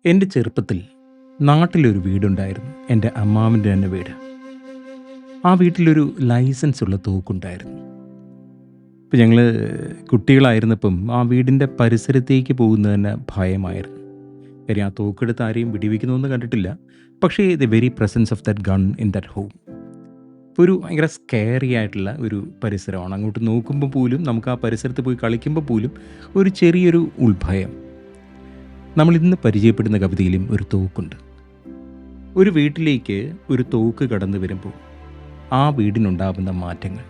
എൻ്റെ ചെറുപ്പത്തിൽ നാട്ടിലൊരു വീടുണ്ടായിരുന്നു. എൻ്റെ അമ്മാവൻ്റെ തന്നെ വീട്. ആ വീട്ടിലൊരു ലൈസൻസ് ഉള്ള തോക്കുണ്ടായിരുന്നു. ഇപ്പം ഞങ്ങൾ കുട്ടികളായിരുന്നപ്പം ആ വീടിൻ്റെ പരിസരത്തേക്ക് പോകുന്നത് തന്നെ ഭയമായിരുന്നു. കാര്യം ആ തോക്കെടുത്ത് ആരെയും വെടിവെക്കുന്നൊന്നും കണ്ടിട്ടില്ല. പക്ഷേ the very presence of that gun in that home ഒരു ഭയങ്കര സ്കെയറി ആയിട്ടുള്ള ഒരു പരിസരമാണ്. അങ്ങോട്ട് നോക്കുമ്പോൾ പോലും, നമുക്ക് ആ പരിസരത്ത് പോയി കളിക്കുമ്പോൾ പോലും ഒരു ചെറിയൊരു ഉൾഭയം. നമ്മൾ ഇന്ന് പരിചയപ്പെടുന്ന കവിതയിലും ഒരു തോക്കുണ്ട്. ഒരു വീട്ടിലേക്ക് ഒരു തോക്ക് കടന്നു വരുമ്പോൾ ആ വീടിനുണ്ടാവുന്ന മാറ്റങ്ങൾ,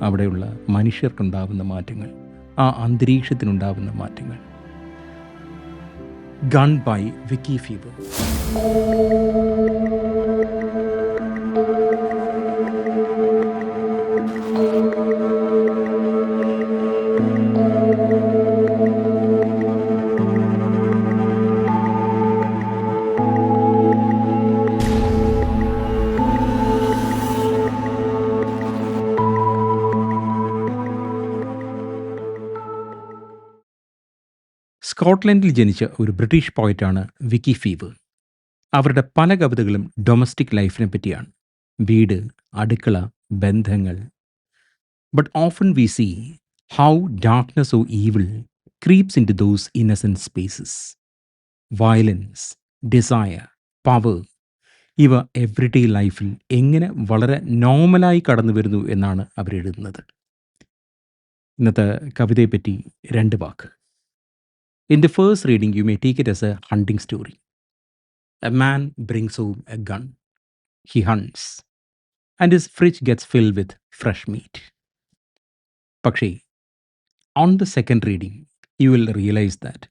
അവിടെയുള്ള മനുഷ്യർക്കുണ്ടാവുന്ന മാറ്റങ്ങൾ, ആ അന്തരീക്ഷത്തിനുണ്ടാവുന്ന മാറ്റങ്ങൾ. Gun by Vicki Feaver. സ്കോട്ട്ലൻഡിൽ ജനിച്ച ഒരു ബ്രിട്ടീഷ് പോയറ്റാണ് വിക്കി ഫീവർ. അവരുടെ പല കവിതകളും ഡൊമസ്റ്റിക് ലൈഫിനെ പറ്റിയാണ്. വീട്, അടുക്കള, ബന്ധങ്ങൾ. But often we see how darkness or evil creeps into those innocent spaces. Violence, desire, power, ഇവ എവറിഡേ ലൈഫിൽ എങ്ങനെ വളരെ നോർമലായി കടന്നു വരുന്നു എന്നാണ് അവരെഴുതുന്നത്. ഇന്നത്തെ കവിതയെപ്പറ്റി രണ്ട് വാക്ക്. In the first reading, you may take it as a hunting story. A man brings home a gun. He hunts, and his fridge gets filled with fresh meat. പക്ഷേ, on the second reading, you will realize that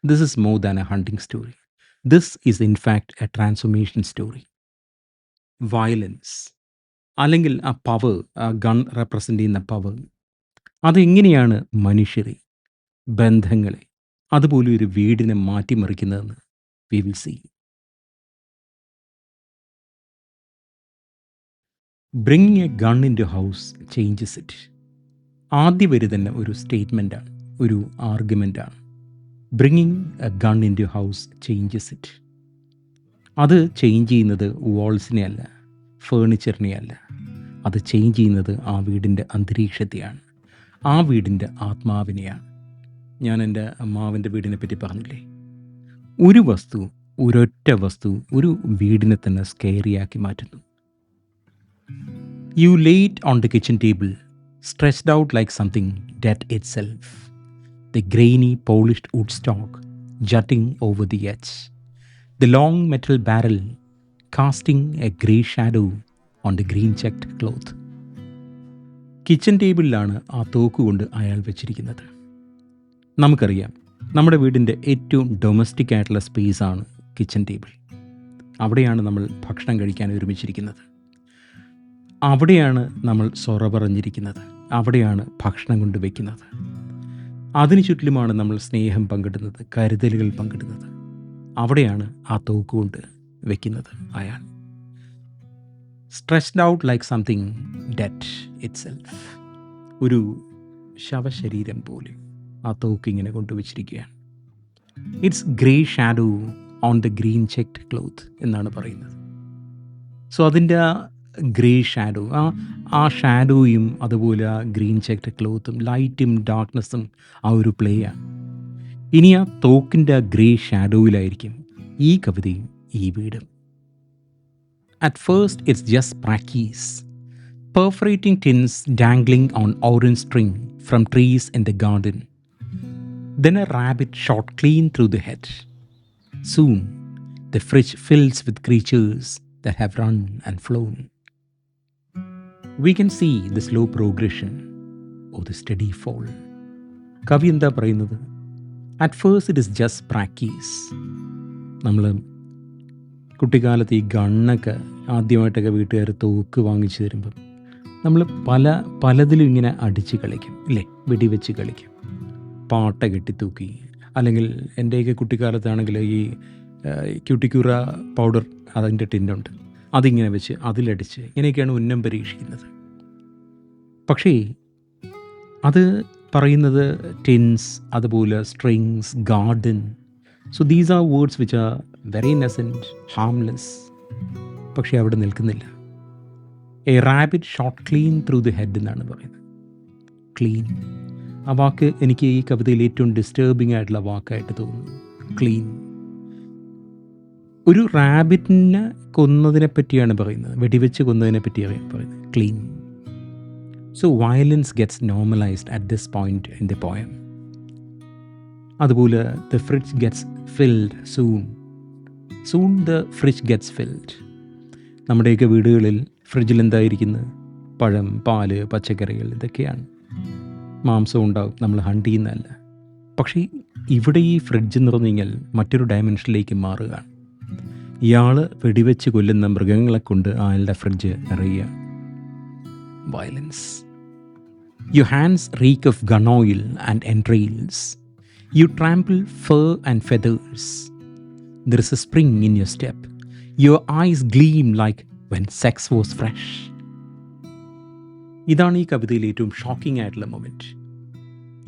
this is more than a hunting story. This is in fact a transformation story. Violence, അല്ലെങ്കിൽ ആ power, ആ gun represent ചെയ്യുന്ന power, അതെങ്ങനെയാണ് മനുഷ്യരെ, ബന്ധങ്ങളെ, അതുപോലെ ഒരു വീടിനെ മാറ്റിമറിക്കുന്നതെന്ന് we will see. Bringing a gun in to house changes it. ആദ്യ വരി തന്നെ ഒരു സ്റ്റേറ്റ്മെൻറ്റാണ്, ഒരു ആർഗ്യുമെൻ്റാണ്. Bringing a gun in to house changes it. അത് ചേഞ്ച് ചെയ്യുന്നത് വാൾസിനെ അല്ല, ഫേണിച്ചറിനെ അല്ല. അത് ചേഞ്ച് ചെയ്യുന്നത് ആ വീടിൻ്റെ അന്തരീക്ഷത്തെയാണ്, ആ വീടിൻ്റെ ആത്മാവിനെയാണ്. ഞാൻ എൻ്റെ അമ്മാവൻ്റെ വീടിനെ പറ്റി പറഞ്ഞില്ലേ, ഒരു വസ്തു, ഒരൊറ്റ വസ്തു ഒരു വീടിനെ തന്നെ സ്കെയറിയാക്കി മാറ്റുന്നു. You late on the kitchen table, stretched out like something dead itself. The grainy polished wood stock jutting over the edge. The long metal barrel casting a grey shadow on the green checked cloth. Kitchen ടേബിളിലാണ് ആ തോക്ക് കൊണ്ട് അയാൾ വെച്ചിരിക്കുന്നത്. നമുക്കറിയാം, നമ്മുടെ വീടിൻ്റെ ഏറ്റവും ഡൊമസ്റ്റിക് ആയിട്ടുള്ള സ്പേസാണ് കിച്ചൺ ടേബിൾ. അവിടെയാണ് നമ്മൾ ഭക്ഷണം കഴിക്കാൻ ഒരുമിച്ചിരിക്കുന്നത്. അവിടെയാണ് നമ്മൾ സൊറ പറഞ്ഞിരിക്കുന്നത്. അവിടെയാണ് ഭക്ഷണം കൊണ്ട് വയ്ക്കുന്നത്. അതിനു ചുറ്റിലുമാണ് നമ്മൾ സ്നേഹം പങ്കിടുന്നത്, കരുതലുകൾ പങ്കിടുന്നത്. അവിടെയാണ് ആ തോക്ക് കൊണ്ട് വയ്ക്കുന്നത് അയാൾ. Stretched out like something dead itself. ഒരു ശവശരീരം പോലെ ആ തോക്ക് ഇങ്ങനെ കൊണ്ടുവച്ചിരിക്കുകയാണ്. It's grey shadow on the green checked cloth എന്നാണ് പറയുന്നത്. സോ അതിൻ്റെ ആ ഗ്രേ ഷാഡോ, ആ ഷാഡോയും അതുപോലെ ആ ഗ്രീൻ ചെക്ഡ് ക്ലോത്തും, ലൈറ്റും ഡാർക്ക്നെസ്സും ആ ഒരു പ്ലേയാണ്. ഇനി ആ തോക്കിൻ്റെ ആ ഗ്രേ ഷാഡോയിലായിരിക്കും ഈ കവിതയും ഈ വീടും. At first, it's just practice. Perforating tins dangling on orange string from trees in the garden. Then a rabbit shot clean through the head. Soon, the fridge fills with creatures that have run and flown. We can see the slow progression or the steady fall. കവി എന്താ പറയുന്നത്? At first, it is just practice. നമ്മൾ കുട്ടിക്കാലത്ത് ഈ ഗണ്ണൊക്കെ ആദ്യമായിട്ടൊക്കെ വീട്ടുകാർ തോക്ക് വാങ്ങിച്ചു തരുമ്പം നമ്മൾ പലതിലും ഇങ്ങനെ അടിച്ച് കളിക്കും, ഇല്ലേ? വെടിവെച്ച് കളിക്കും, പാട്ട കെട്ടിത്തൂക്കി. അല്ലെങ്കിൽ എൻ്റെയൊക്കെ കുട്ടിക്കാലത്താണെങ്കിൽ ഈ ക്യൂട്ടിക്യൂറ പൗഡർ, അതിൻ്റെ ടിന്നുണ്ട്, അതിങ്ങനെ വെച്ച് അതിലടിച്ച് ഇങ്ങനെയൊക്കെയാണ് ഉന്നം പരീക്ഷിക്കുന്നത്. പക്ഷേ അത് പറയുന്നത് ടിൻസ്, അതുപോലെ strings, garden. So these are words which are very innocent, harmless. പക്ഷേ അവിടെ നിൽക്കുന്നില്ല. A rabbit shot clean through the head എന്നാണ് പറയുന്നത്. ക്ലീൻ. ആ വാക്ക് എനിക്ക് ഈ കവിതയിൽ ഏറ്റവും ഡിസ്റ്റർബിംഗ് ആയിട്ടുള്ള വാക്കായിട്ട് തോന്നുന്നു. ക്ലീൻ. ഒരു റാബിറ്റിനെ കൊന്നതിനെ പറ്റിയാണ് പറയുന്നത്, വെടിവെച്ച് കൊന്നതിനെ പറ്റിയാണ് പറയുന്നത്. Clean. So violence gets normalised at this point in the poem. അതുപോലെ the fridge gets filled soon. Soon the fridge gets filled. നമ്മുടെയൊക്കെ വീടുകളിൽ ഫ്രിഡ്ജിൽ എന്തായിരിക്കുന്നത്? പഴം, പാല്, പച്ചക്കറികൾ, ഇതൊക്കെയാണ്. മാംസം ഉണ്ടാവും, നമ്മൾ ഹണ്ട് ചെയ്യുന്നതല്ല. പക്ഷേ ഇവിടെ ഈ ഫ്രിഡ്ജ് എന്ന് പറഞ്ഞു കഴിഞ്ഞാൽ മറ്റൊരു ഡയമെൻഷനിലേക്ക് മാറുകയാണ്. ഇയാൾ വെടിവെച്ച് കൊല്ലുന്ന മൃഗങ്ങളെ കൊണ്ട് അയാളുടെ ഫ്രിഡ്ജ് നിറയുക. Violence. Your hands reek of gun oil and entrails. You trample fur and feathers. There is a spring in your step. Your eyes gleam like when sex was fresh. ഇതാണ് ഈ കവിതയിലെ ഏറ്റവും ഷോക്കിംഗ് ആയിട്ടുള്ള moment.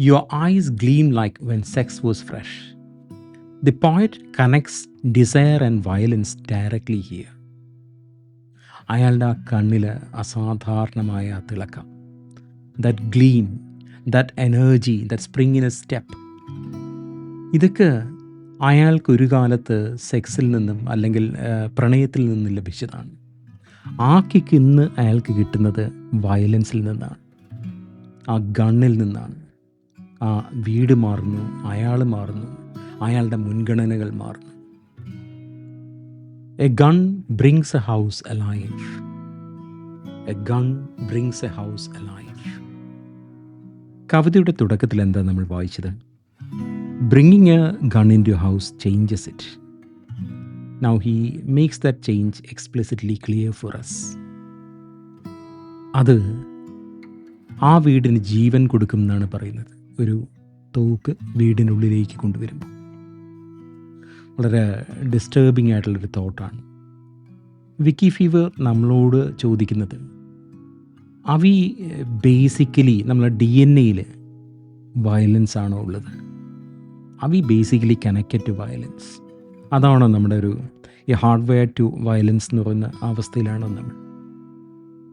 Your eyes gleam like when sex was fresh. The poet connects desire and violence directly here. അയാളുടെ ആ കണ്ണിൽ അസാധാരണമായ ആ തിളക്കം, that gleam, that energy, that spring in a step, ഇതൊക്കെ അയാൾക്കൊരു കാലത്ത് സെക്സിൽ നിന്നും അല്ലെങ്കിൽ പ്രണയത്തിൽ നിന്നും ലഭിച്ചതാണ്. ആ കിക്ക് ഇന്ന് അയാൾക്ക് കിട്ടുന്നത് വയലൻസിൽ നിന്നാണ്, ആ ഗണ്ണിൽ നിന്നാണ്. ആ വീട് മാറുന്നു, അയാൾ മാറുന്നു, അയാളുടെ മുൻഗണനകൾ മാറുന്നു. A gun brings A house alive. A gun brings A house alive. കവിതയുടെ തുടക്കത്തിൽ എന്താ നമ്മൾ വായിച്ചത്? Bringing a gun into a house changes it. Now he makes that change explicitly clear for us. അത് ആ വീടിന് ജീവൻ കൊടുക്കും എന്നാണ് പറയുന്നത്. ഒരു തോക്ക് വീടിനുള്ളിലേക്ക് കൊണ്ടുവരുമ്പോൾ വളരെ ഡിസ്റ്റർബിംഗ് ആയിട്ടുള്ളൊരു തോട്ടാണ്. വിക്കി ഫീവർ നമ്മളോട് ചോദിക്കുന്നത്, അവി ബേസിക്കലി നമ്മളെ DNA-യിൽ വയലൻസ് ആണോ ഉള്ളത്? Are we basically connected to violence? അതാണോ നമ്മുടെ ഒരു ഈ ഹാർഡ്വെയർ ടു വയലൻസ് എന്ന് പറയുന്ന അവസ്ഥയിലാണോ നമ്മൾ?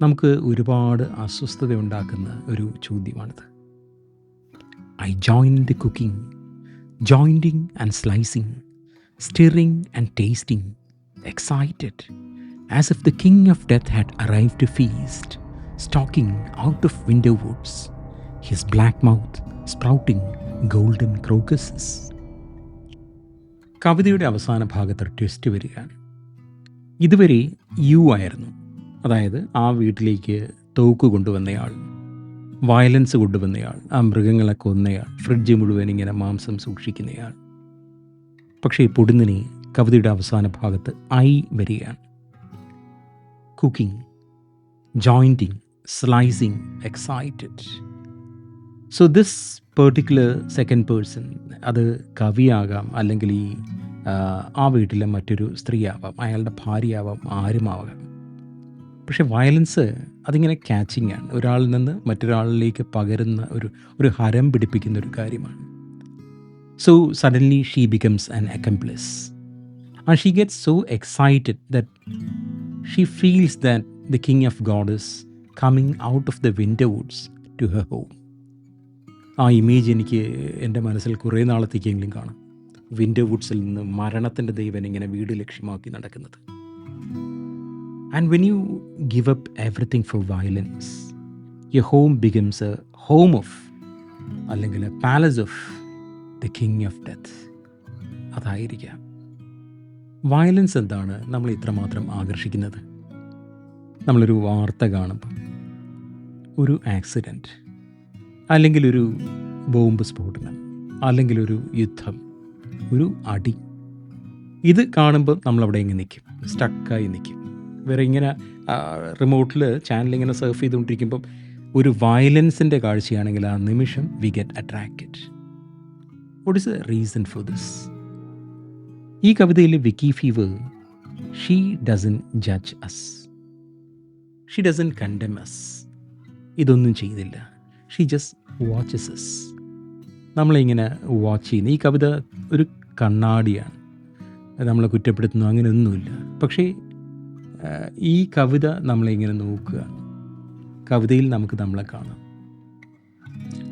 നമുക്ക് ഒരുപാട് അസ്വസ്ഥത ഉണ്ടാക്കുന്ന ഒരു ചോദ്യമാണിത്. I joined the cooking, joining and slicing, stirring and tasting, excited, as if the king of death had arrived to feast, stalking out of window woods, his black mouth sprouting golden crocuses. കവിതയുടെ അവസാന ഭാഗത്ത് twist വരികയാണ്. ഇതുവരെ U ആയിരുന്നു, അതായത് ആ വീട്ടിലേക്ക് തോക്ക് കൊണ്ടുവന്നയാൾ, വയലൻസ് കൊണ്ടുവന്നയാൾ, ആ മൃഗങ്ങളെ കൊന്നയാൾ, ഫ്രിഡ്ജ് മുഴുവൻ ഇങ്ങനെ മാംസം സൂക്ഷിക്കുന്നയാൾ. പക്ഷേ പൊടുന്നിനെ കവിതയുടെ അവസാന ഭാഗത്ത് ഐ വരികയാണ്. Cooking, jointing, slicing, excited. So this particular second person, അത് കവിയാകാം, അല്ലെങ്കിൽ ഈ ആ വീട്ടിലെ മറ്റൊരു സ്ത്രീയാവാം, അയാളുടെ ഭാര്യയാവാം, ആരുമാവാം. പക്ഷേ വയലൻസ് അതിങ്ങനെ ക്യാച്ചിങ് ആണ്, ഒരാളിൽ നിന്ന് മറ്റൊരാളിലേക്ക് പകരുന്ന ഒരു ഹരം പിടിപ്പിക്കുന്ന ഒരു കാര്യമാണ്. So suddenly she becomes an accomplice and she gets so excited that she feels that the king of God is coming out of the window woods to her home. ആ ഇമേജ് എനിക്ക് എൻ്റെ മനസ്സിൽ കുറേ നാളത്തേക്കെങ്കിലും കാണും. വിൻഡോ വുഡ്സിൽ നിന്ന് മരണത്തിൻ്റെ ദൈവൻ ഇങ്ങനെ വീട് ലക്ഷ്യമാക്കി നടക്കുന്നത്. And when you give up everything for violence, your home becomes a home of, അല്ലെങ്കിൽ a palace of the king of death. അതായിരിക്കാം വയലൻസ്. എന്താണ് നമ്മൾ ഇത്രമാത്രം ആകർഷിക്കുന്നത്? നമ്മളൊരു വാർത്ത കാണുമ്പോൾ, ഒരു ആക്സിഡൻറ്റ്, അല്ലെങ്കിൽ ഒരു ബോംബ് സ്ഫോടനം, അല്ലെങ്കിൽ ഒരു യുദ്ധം, ഒരു അടി, ഇത് കാണുമ്പോൾ നമ്മളവിടെ ഇങ്ങനെ നിൽക്കും, സ്റ്റക്കായി നിൽക്കും. വേറെ ഇങ്ങനെ റിമോട്ടിൽ ചാനൽ ഇങ്ങനെ സർഫ് ചെയ്തുകൊണ്ടിരിക്കുമ്പം ഒരു വയലൻസിൻ്റെ കാഴ്ചയാണെങ്കിൽ ആ നിമിഷം we get attracted. What is the reason for this? ഈ കവിതയിലെ വിക്കി ഫീവർ, she doesn't judge us, she doesn't condemn us. ഇതൊന്നും ചെയ്തില്ല. She just watches us. നമ്മളിങ്ങനെ വാച്ച് ചെയ്യുന്ന ഈ കവിത ഒരു കണ്ണാടിയാണ്. നമ്മളെ കുറ്റപ്പെടുത്തുന്നു, അങ്ങനെയൊന്നുമില്ല. പക്ഷേ ഈ കവിത നമ്മളിങ്ങനെ നോക്കുക, കവിതയിൽ നമുക്ക് നമ്മളെ കാണാം.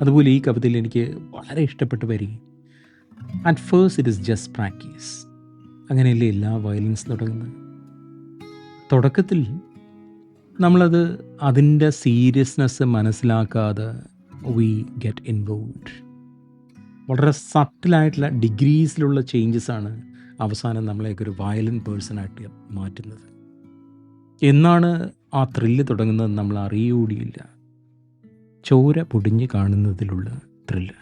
അതുപോലെ ഈ കവിതയിൽ എനിക്ക് വളരെ ഇഷ്ടപ്പെട്ട വരി, at first it is just practice. അങ്ങനെയല്ലേ എല്ലാ വയലിൻസ് തുടങ്ങുന്നത്. തുടക്കത്തിൽ നമ്മളത് അതിൻ്റെ സീരിയസ്നെസ് മനസ്സിലാക്കാതെ വി ഗെറ്റ് ഇൻവോൾവ്ഡ്. വളരെ സട്ടിലായിട്ടുള്ള ഡിഗ്രീസിലുള്ള ചേഞ്ചസാണ് അവസാനം നമ്മളെയൊക്കെ ഒരു വയലിൻ പേഴ്സണായിട്ട് മാറ്റുന്നത്. എന്നാണ് ആ ത്രില്ല് തുടങ്ങുന്നത് നമ്മൾ അറിയുകൂടിയില്ല. ചോര പൊടിഞ്ഞ് കാണുന്നതിലുള്ള ത്രില്ല്.